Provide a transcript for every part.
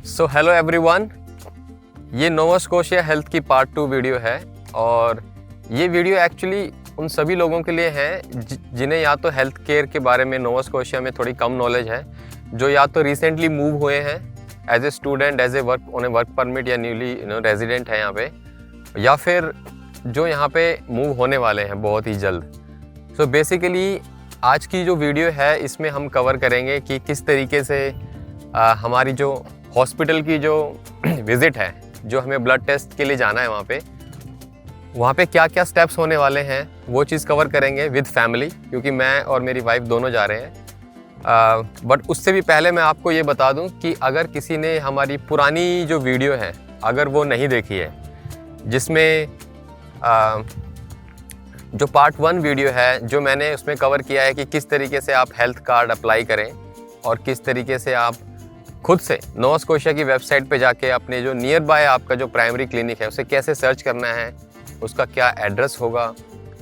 So hello everyone, ये Nova Scotia health की part 2 video है और ये वीडियो एक्चुअली उन सभी लोगों के लिए है जिन्हें या तो हेल्थ केयर के बारे में नोवा स्कोशिया में थोड़ी कम नॉलेज है, जो या तो रिसेंटली मूव हुए हैं as a student, as a work permit या न्यूली रेजिडेंट है यहाँ पे, या फिर जो यहाँ पे मूव होने वाले हैं बहुत ही जल्द। सो बेसिकली आज की जो वीडियो है इसमें हम कवर करेंगे कि किस तरीके से हमारी जो हॉस्पिटल की जो विज़िट है, जो हमें ब्लड टेस्ट के लिए जाना है वहाँ पे क्या क्या स्टेप्स होने वाले हैं वो चीज़ कवर करेंगे विद फैमिली, क्योंकि मैं और मेरी वाइफ दोनों जा रहे हैं। बट उससे भी पहले मैं आपको ये बता दूं कि अगर किसी ने हमारी पुरानी जो वीडियो है अगर वो नहीं देखी है, जिसमें जो पार्ट 1 वीडियो है जो मैंने उसमें कवर किया है कि किस तरीके से आप हेल्थ कार्ड अप्लाई करें और किस तरीके से आप खुद से नोवा स्कोशिया की वेबसाइट पे जाके अपने जो नियर बाय आपका जो प्राइमरी क्लिनिक है उसे कैसे सर्च करना है, उसका क्या एड्रेस होगा,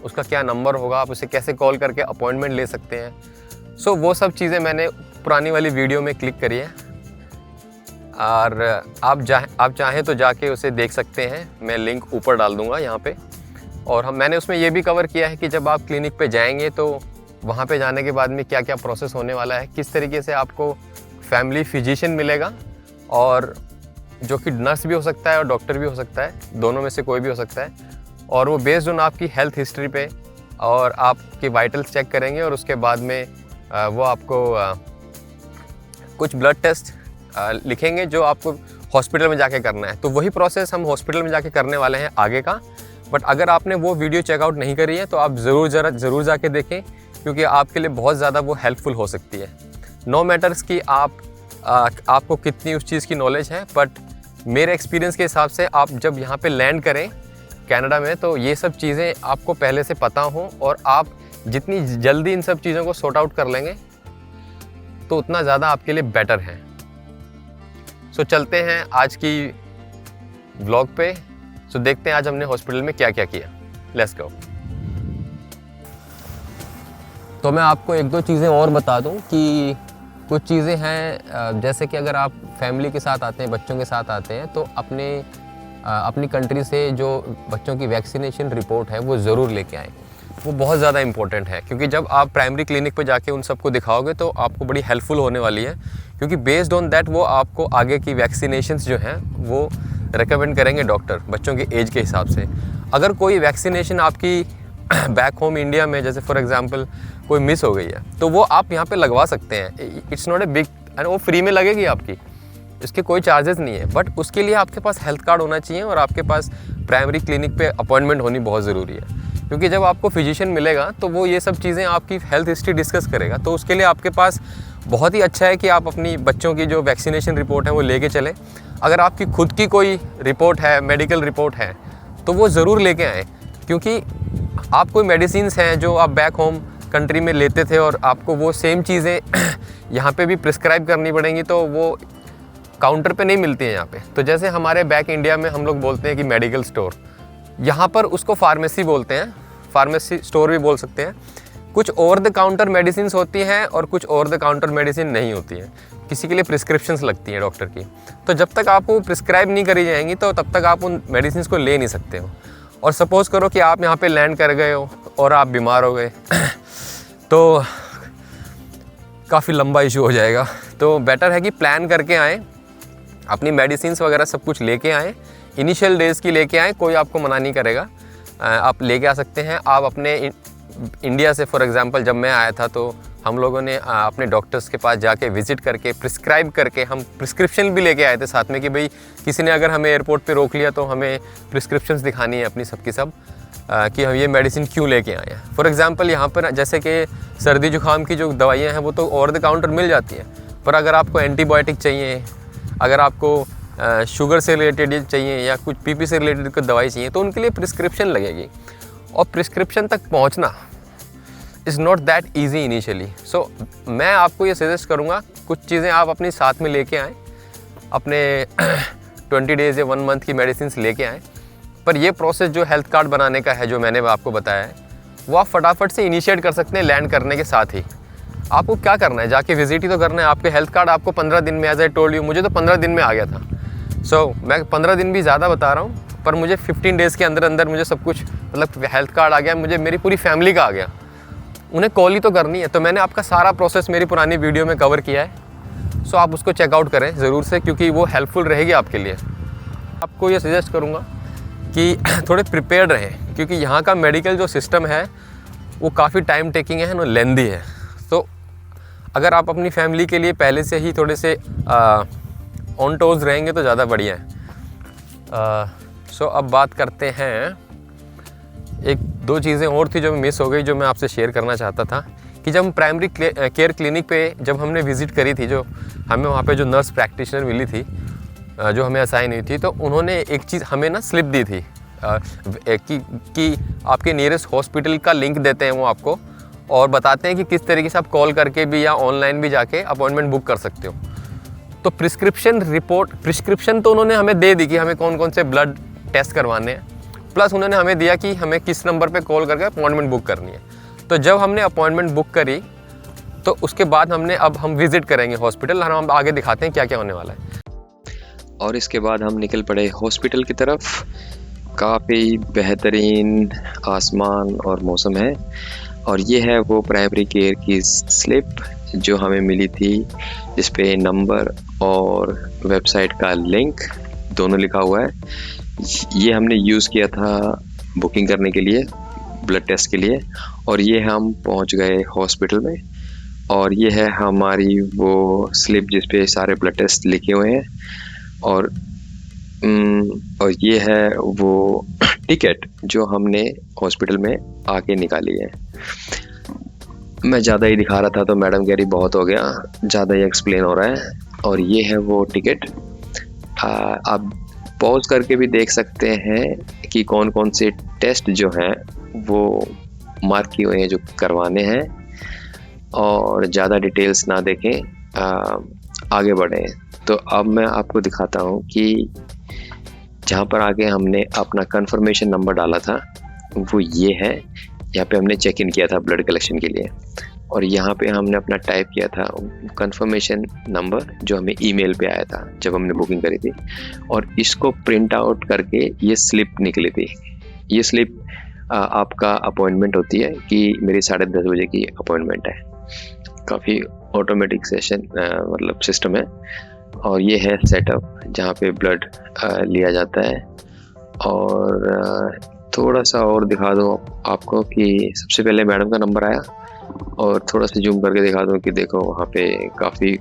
उसका क्या नंबर होगा, आप उसे कैसे कॉल करके अपॉइंटमेंट ले सकते हैं। सो वो सब चीज़ें मैंने पुरानी वाली वीडियो में क्लिक करी है और आप चाहें तो जाके उसे देख सकते हैं। मैं लिंक ऊपर डाल दूँगा यहाँ पे। और मैंने उसमें ये भी कवर किया है कि जब आप क्लिनिक पे जाएंगे तो वहाँ पे जाने के बाद में क्या क्या प्रोसेस होने वाला है, किस तरीके से आपको फैमिली फिजिशियन मिलेगा और जो कि नर्स भी हो सकता है और डॉक्टर भी हो सकता है, दोनों में से कोई भी हो सकता है, और वो बेस्ड ऑन आपकी हेल्थ हिस्ट्री पे और आपके वाइटल्स चेक करेंगे और उसके बाद में वो आपको कुछ ब्लड टेस्ट लिखेंगे जो आपको हॉस्पिटल में जाके करना है। तो वही प्रोसेस हम हॉस्पिटल में जाके करने वाले हैं आगे का। बट अगर आपने वो वीडियो चेकआउट नहीं करी है तो आप ज़रूर जाके देखें, क्योंकि आपके लिए बहुत ज़्यादा वो हेल्पफुल हो सकती है। नो मैटर्स कि आपको कितनी उस चीज़ की नॉलेज है, बट मेरे एक्सपीरियंस के हिसाब से आप जब यहाँ पे लैंड करें कनाडा में तो ये सब चीज़ें आपको पहले से पता हों और आप जितनी जल्दी इन सब चीज़ों को सॉर्ट आउट कर लेंगे तो उतना ज़्यादा आपके लिए बेटर है। सो चलते हैं आज की व्लॉग पे। सो देखते हैं आज हमने हॉस्पिटल में क्या क्या किया। Let's go. तो मैं आपको एक दो चीज़ें और बता दूं कि कुछ चीज़ें हैं, जैसे कि अगर आप फैमिली के साथ आते हैं, बच्चों के साथ आते हैं, तो अपनी कंट्री से जो बच्चों की वैक्सीनेशन रिपोर्ट है वो ज़रूर लेके आएँ। वो बहुत ज़्यादा इम्पोर्टेंट है, क्योंकि जब आप प्राइमरी क्लिनिक पे जाके उन सबको दिखाओगे तो आपको बड़ी हेल्पफुल होने वाली है, क्योंकि बेस्ड ऑन दैट वो आपको आगे की वैक्सीनेशंस जो हैं वो रिकमेंड करेंगे डॉक्टर बच्चों के एज के हिसाब से। अगर कोई वैक्सीनेशन आपकी बैक होम इंडिया में जैसे फॉर एग्जांपल कोई मिस हो गई है तो वो आप यहाँ पे लगवा सकते हैं। It's not a big, and वो फ्री में लगेगी आपकी, इसके कोई चार्जेस नहीं है। बट उसके लिए आपके पास हेल्थ कार्ड होना चाहिए और आपके पास प्राइमरी क्लिनिक पे अपॉइंटमेंट होनी बहुत ज़रूरी है, क्योंकि जब आपको फिजिशियन मिलेगा तो वो ये सब चीज़ें आपकी हेल्थ हिस्ट्री डिस्कस करेगा। तो उसके लिए आपके पास बहुत ही अच्छा है कि आप अपनी बच्चों की जो वैक्सीनेशन रिपोर्ट है वो लेके चलें। अगर आपकी खुद की कोई रिपोर्ट है, मेडिकल रिपोर्ट है, तो वो ज़रूर लेके आएँ, क्योंकि आप कोई मेडिसिन्स हैं जो आप बैक होम कंट्री में लेते थे और आपको वो सेम चीज़ें यहाँ पे भी प्रिस्क्राइब करनी पड़ेंगी, तो वो काउंटर पे नहीं मिलती हैं यहाँ पे। तो जैसे हमारे बैक इंडिया में हम लोग बोलते हैं कि मेडिकल स्टोर, यहाँ पर उसको फार्मेसी बोलते हैं, फार्मेसी स्टोर भी बोल सकते हैं। कुछ ओवर द काउंटर मेडिसिन होती हैं और कुछ ओवर द काउंटर मेडिसिन नहीं होती हैं, किसी के लिए प्रिस्क्रिप्शंस लगती हैं डॉक्टर की। तो जब तक आपको प्रिस्क्राइब नहीं करी जाएंगी तो तब तक आप उन मेडिसिन को ले नहीं सकते हो। और सपोज़ करो कि आप यहाँ पे लैंड कर गए हो और आप बीमार हो गए तो काफ़ी लंबा इशू हो जाएगा। तो बेटर है कि प्लान करके आएँ, अपनी मेडिसिन्स वगैरह सब कुछ लेके आएँ, इनिशियल डेज़ की लेके आएँ, कोई आपको मना नहीं करेगा, आप लेके आ सकते हैं। आप अपने इंडिया से फॉर एग्ज़ाम्पल जब मैं आया था तो हम लोगों ने अपने डॉक्टर्स के पास जाके विज़िट करके प्रिस्क्राइब करके हम प्रिस्क्रिप्शन भी लेके आए थे साथ में, कि भाई किसी ने अगर हमें एयरपोर्ट पे रोक लिया तो हमें प्रिस्क्रिप्शंस दिखानी है अपनी सबकी सब, कि हम ये मेडिसिन क्यों लेके आए हैं। फॉर एग्ज़ाम्पल यहाँ पर जैसे कि सर्दी जुकाम की जो दवाइयाँ हैं वो तो ओवर द काउंटर मिल जाती हैं, पर अगर आपको एंटीबायोटिक चाहिए, अगर आपको शुगर से रिलेटेड चाहिए या कुछ पीपी से रिलेटेड कोई दवाई चाहिए तो उनके लिए प्रिस्क्रिप्शन लगेगी, और प्रिस्क्रिप्शन तक पहुँचना is not that easy initially. So मैं आपको ये सजेस्ट करूँगा कुछ चीज़ें आप अपनी साथ में लेके आएँ, अपने 20 डेज़ या 1 मंथ की मेडिसिन लेके आएँ। पर ये प्रोसेस जो हेल्थ कार्ड बनाने का है, जो मैंने आपको बताया है, वो आप फटाफट से इनिशिएट कर सकते हैं लैंड करने के साथ ही। आपको क्या करना है, जाके विजिट ही तो करना है। आपके हेल्थ कार्ड आपको 15 दिन में, एज आई टोल्ड यू, मुझे तो 15 दिन में आ गया था। मैं 15 दिन भी ज़्यादा बता रहा हूँ, पर मुझे 15 डेज़ के अंदर अंदर मुझे सब कुछ, मतलब हेल्थ कार्ड आ गया, मुझे मेरी पूरी फैमिली का आ गया। उन्हें कॉल ही तो करनी है। तो मैंने आपका सारा प्रोसेस मेरी पुरानी वीडियो में कवर किया है, सो आप उसको चेकआउट करें ज़रूर से, क्योंकि वो हेल्पफुल रहेगी आपके लिए। आपको ये सजेस्ट करूँगा कि थोड़े प्रिपेयर्ड रहें, क्योंकि यहाँ का मेडिकल जो सिस्टम है वो काफ़ी टाइम टेकिंग है, लेंदी है। तो अगर आप अपनी फैमिली के लिए पहले से ही थोड़े से ऑन टोज रहेंगे तो ज़्यादा बढ़िया है। अब बात करते हैं, एक दो चीज़ें और थी जो मिस हो गई, जो मैं आपसे शेयर करना चाहता था कि जब हम प्राइमरी केयर क्लिनिक पे जब हमने विज़िट करी थी, जो हमें वहाँ पे जो नर्स प्रैक्टिशनर मिली थी, जो हमें असाइन हुई थी, तो उन्होंने एक चीज़ हमें ना स्लिप दी थी कि आपके नियरेस्ट हॉस्पिटल का लिंक देते हैं वो आपको, और बताते हैं कि किस तरीके से आप कॉल करके भी या ऑनलाइन भी जाके अपॉइंटमेंट बुक कर सकते हो। तो प्रिस्क्रिप्शन तो उन्होंने हमें दे दी कि हमें कौन कौन से ब्लड टेस्ट करवाने हैं, प्लस उन्होंने हमें दिया कि हमें किस नंबर पे कॉल करके अपॉइंटमेंट बुक करनी है। तो जब हमने अपॉइंटमेंट बुक करी तो उसके बाद अब हम विज़िट करेंगे हॉस्पिटल, और हम आगे दिखाते हैं क्या क्या होने वाला है। और इसके बाद हम निकल पड़े हॉस्पिटल की तरफ। काफ़ी बेहतरीन आसमान और मौसम है, और ये है वो प्राइमरी केयर की स्लिप जो हमें मिली थी, जिस पे नंबर और वेबसाइट का लिंक दोनों लिखा हुआ है। ये हमने यूज़ किया था बुकिंग करने के लिए, ब्लड टेस्ट के लिए, और ये हम पहुंच गए हॉस्पिटल में। और ये है हमारी वो स्लिप जिस पे सारे ब्लड टेस्ट लिखे हुए हैं, और ये है वो टिकट जो हमने हॉस्पिटल में आके निकाली है। मैं ज़्यादा ही दिखा रहा था तो मैडम कह रही बहुत हो गया, ज़्यादा ही एक्सप्लेन हो रहा है। और ये है वो टिकट। आप पॉज करके भी देख सकते हैं कि कौन कौन से टेस्ट जो हैं वो मार्क किए हुए हैं जो करवाने हैं। और ज़्यादा डिटेल्स ना देखें, आगे बढ़ें। तो अब मैं आपको दिखाता हूँ कि जहाँ पर आगे हमने अपना कंफर्मेशन नंबर डाला था वो ये है। यहाँ पे हमने चेक इन किया था ब्लड कलेक्शन के लिए, और यहाँ पे हमने अपना टाइप किया था कंफर्मेशन नंबर जो हमें ईमेल पे आया था जब हमने बुकिंग करी थी, और इसको प्रिंट आउट करके ये स्लिप निकली थी। ये स्लिप आपका अपॉइंटमेंट होती है कि मेरी 10:30 बजे की अपॉइंटमेंट है। काफ़ी ऑटोमेटिक सेशन मतलब सिस्टम है। और ये है सेटअप जहाँ पे ब्लड लिया जाता है। और थोड़ा सा और दिखा दूँ आपको कि सबसे पहले मैडम का नंबर आया, और थोड़ा सा जूम करके दिखा दूँ कि देखो वहाँ पे काफ़ी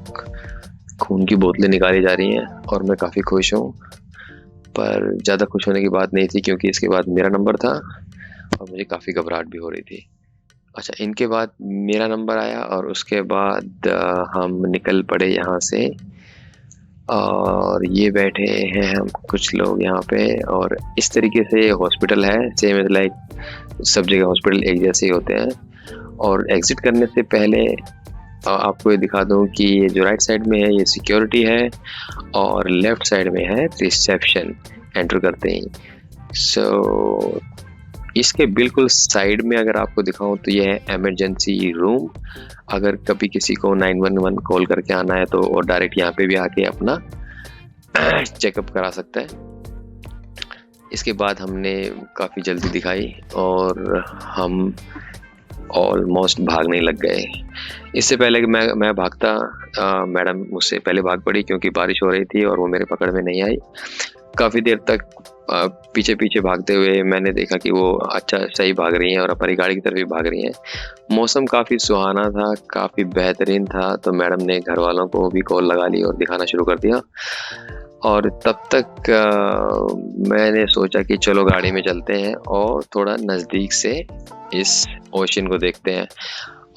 खून की बोतलें निकाली जा रही हैं, और मैं काफ़ी खुश हूँ। पर ज़्यादा खुश होने की बात नहीं थी, क्योंकि इसके बाद मेरा नंबर था और मुझे काफ़ी घबराहट भी हो रही थी। अच्छा, इनके बाद मेरा नंबर आया, और उसके बाद हम निकल पड़े यहाँ से। और ये बैठे हैं हम कुछ लोग यहाँ पे, और इस तरीके से हॉस्पिटल है। सेम लाइक सब जगह हॉस्पिटल एक जैसे ही होते हैं। और एग्ज़िट करने से पहले आपको ये दिखा दूँ कि ये जो राइट साइड में है ये सिक्योरिटी है, और लेफ़्ट साइड में है रिसेप्शन एंटर करते ही। सो इसके बिल्कुल साइड में अगर आपको दिखाऊं तो ये है इमरजेंसी रूम। अगर कभी किसी को 911 कॉल करके आना है तो वो डायरेक्ट यहाँ पे भी आके अपना चेकअप करा सकता है। इसके बाद हमने काफ़ी जल्दी दिखाई और हम ऑलमोस्ट भागने लग गए। इससे पहले कि मैं भागता, मैडम मुझसे पहले भाग पड़ी क्योंकि बारिश हो रही थी और वो मेरे पकड़ में नहीं आई। काफ़ी देर तक पीछे पीछे भागते हुए मैंने देखा कि वो अच्छा सही भाग रही हैं और हमारी गाड़ी की तरफ भी भाग रही हैं। मौसम काफ़ी सुहाना था, काफ़ी बेहतरीन था, तो मैडम ने घर वालों को भी कॉल लगा ली और दिखाना शुरू कर दिया। और तब तक मैंने सोचा कि चलो गाड़ी में चलते हैं और थोड़ा नज़दीक से इस ओशन को देखते हैं।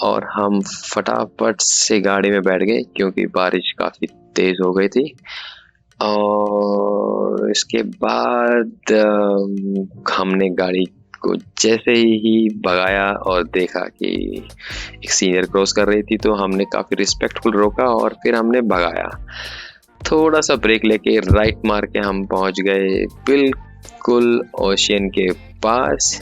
और हम फटाफट से गाड़ी में बैठ गए क्योंकि बारिश काफ़ी तेज़ हो गई थी। और इसके बाद हमने गाड़ी को जैसे ही भगाया और देखा कि एक सीनियर क्रॉस कर रही थी, तो हमने काफ़ी रिस्पेक्टफुल रोका और फिर हमने भगाया। थोड़ा सा ब्रेक लेके राइट मार के हम पहुंच गए बिल्कुल ओशियन के पास।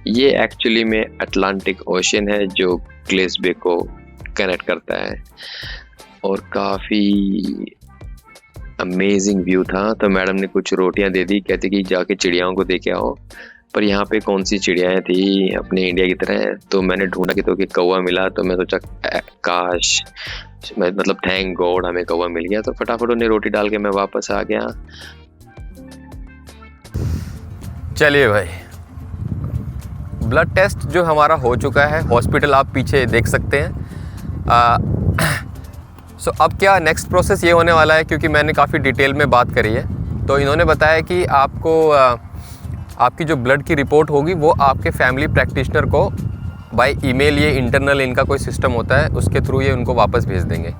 ये एक्चुअली में अटलांटिक ओशियन है जो ग्लेस बे को कनेक्ट करता है। और काफ़ी अमेजिंग व्यू था। तो मैडम ने कुछ रोटियां दे दी, कहती कि जाके चिड़ियाओं को देखे आओ। पर यहाँ पे कौन सी चिड़ियाएँ थी अपने इंडिया की तरह। तो मैंने ढूंढा कि तो कि कौवा मिला। तो मैं सोचा काश, मैं मतलब थैंक गॉड हमें कौवा मिल गया। तो फटाफट उन्हें रोटी डाल के मैं वापस आ गया। चलिए भाई, ब्लड टेस्ट जो हमारा हो चुका है, हॉस्पिटल आप पीछे देख सकते हैं। सो अब क्या नेक्स्ट प्रोसेस ये होने वाला है, क्योंकि मैंने काफ़ी डिटेल में बात करी है। तो इन्होंने बताया कि आपको आपकी जो ब्लड की रिपोर्ट होगी वो आपके फैमिली प्रैक्टिशनर को बाय ईमेल, ये इंटरनल इनका कोई सिस्टम होता है, उसके थ्रू ये उनको वापस भेज देंगे।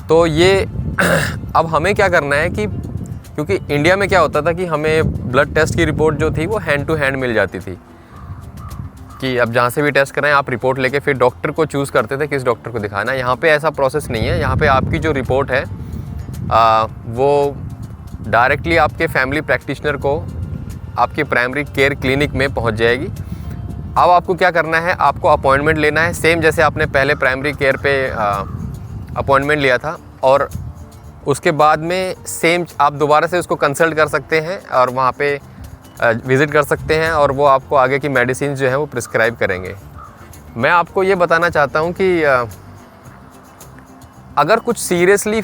तो ये अब हमें क्या करना है कि क्योंकि इंडिया में क्या होता था कि हमें ब्लड टेस्ट की रिपोर्ट जो थी वो हैंड टू हैंड मिल जाती थी, कि अब जहाँ से भी टेस्ट कराएं आप रिपोर्ट लेके फिर डॉक्टर को चूज़ करते थे किस डॉक्टर को दिखाना है। यहाँ पे ऐसा प्रोसेस नहीं है। यहाँ पे आपकी जो रिपोर्ट है वो डायरेक्टली आपके फैमिली प्रैक्टिशनर को आपके प्राइमरी केयर क्लिनिक में पहुँच जाएगी। अब आपको क्या करना है, आपको अपॉइंटमेंट लेना है, सेम जैसे आपने पहले प्राइमरी केयर पे अपॉइंटमेंट लिया था, और उसके बाद में सेम आप दोबारा से उसको कंसल्ट कर सकते हैं और वहाँ पे विज़िट कर सकते हैं, और वो आपको आगे की मेडिसिन जो है वो प्रिस्क्राइब करेंगे। मैं आपको ये बताना चाहता हूँ कि अगर कुछ सीरियसली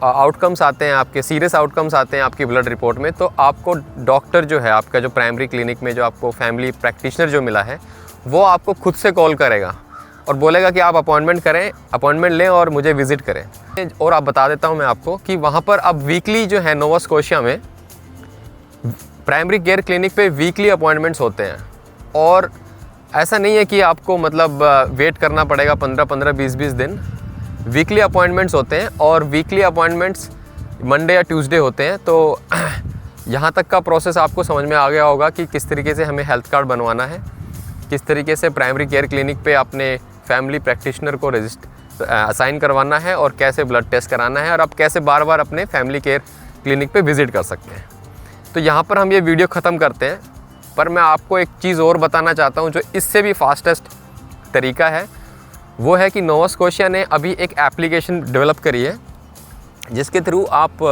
आउटकम्स आते हैं, आपके सीरियस आउटकम्स आते हैं आपकी ब्लड रिपोर्ट में, तो आपको डॉक्टर जो है, आपका जो प्राइमरी क्लिनिक में जो आपको फैमिली प्रैक्टिशनर जो मिला है, वो आपको खुद से कॉल करेगा और बोलेगा कि आप अपॉइंटमेंट करें, अपॉइंटमेंट लें और मुझे विज़िट करें। और आप बता देता हूँ मैं आपको कि वहाँ पर अब वीकली जो है नोवा स्कोशिया में प्राइमरी केयर क्लिनिक पे वीकली अपॉइंटमेंट्स होते हैं। और ऐसा नहीं है कि आपको मतलब वेट करना पड़ेगा 15-15, 20-20 दिन। वीकली अपॉइंटमेंट्स होते हैं, और वीकली अपॉइंटमेंट्स मंडे या ट्यूसडे होते हैं। तो यहाँ तक का प्रोसेस आपको समझ में आ गया होगा कि किस तरीके से हमें हेल्थ कार्ड बनवाना है, किस तरीके से प्राइमरी केयर क्लिनिक पे अपने फैमिली प्रैक्टिशनर को असाइन करवाना है, और कैसे ब्लड टेस्ट कराना है, और आप कैसे बार बार अपने फैमिली केयर क्लिनिक पे विज़िट कर सकते हैं। तो यहाँ पर हम ये वीडियो ख़त्म करते हैं, पर मैं आपको एक चीज़ और बताना चाहता हूँ जो इससे भी फास्टेस्ट तरीका है। वो है कि नोवा स्कोशिया ने अभी एक एप्लीकेशन डेवलप करी है, जिसके थ्रू आप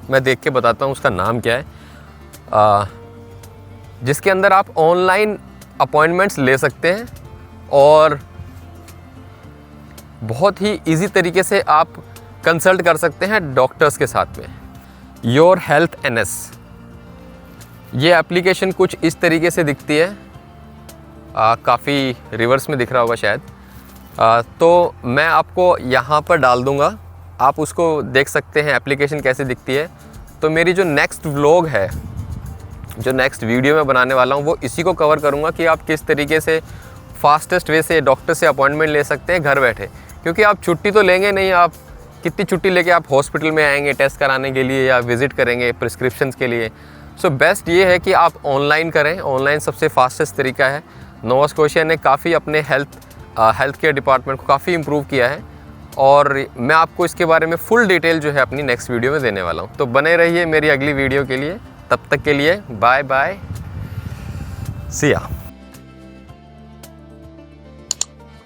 मैं देख के बताता हूँ उसका नाम क्या है, जिसके अंदर आप ऑनलाइन अपॉइंटमेंट्स ले सकते हैं, और बहुत ही इजी तरीके से आप कंसल्ट कर सकते हैं डॉक्टर्स के साथ में। योर हेल्थ NS, ये एप्लीकेशन कुछ इस तरीके से दिखती है, काफ़ी रिवर्स में दिख रहा होगा शायद। तो मैं आपको यहाँ पर डाल दूँगा, आप उसको देख सकते हैं एप्लीकेशन कैसे दिखती है। तो मेरी जो नेक्स्ट व्लॉग है, जो नेक्स्ट वीडियो मैं बनाने वाला हूँ, वो इसी को कवर करूँगा कि आप किस तरीके से फास्टेस्ट वे से डॉक्टर से अपॉइंटमेंट ले सकते हैं घर बैठे। क्योंकि आप छुट्टी तो लेंगे नहीं, आप कितनी छुट्टी लेके आप हॉस्पिटल में आएंगे टेस्ट कराने के लिए या विज़िट करेंगे प्रिस्क्रिप्शंस के लिए। सो बेस्ट ये है कि आप ऑनलाइन करें, ऑनलाइन सबसे फास्टेस्ट तरीका है। नोवा स्कोशिया ने काफ़ी अपने हेल्थ केयर डिपार्टमेंट को काफ़ी इम्प्रूव किया है, और मैं आपको इसके बारे में फुल डिटेल जो है अपनी नेक्स्ट वीडियो में देने वाला हूँ। तो बने रहिए मेरी अगली वीडियो के लिए, तब तक के लिए बाय बाय, सी या।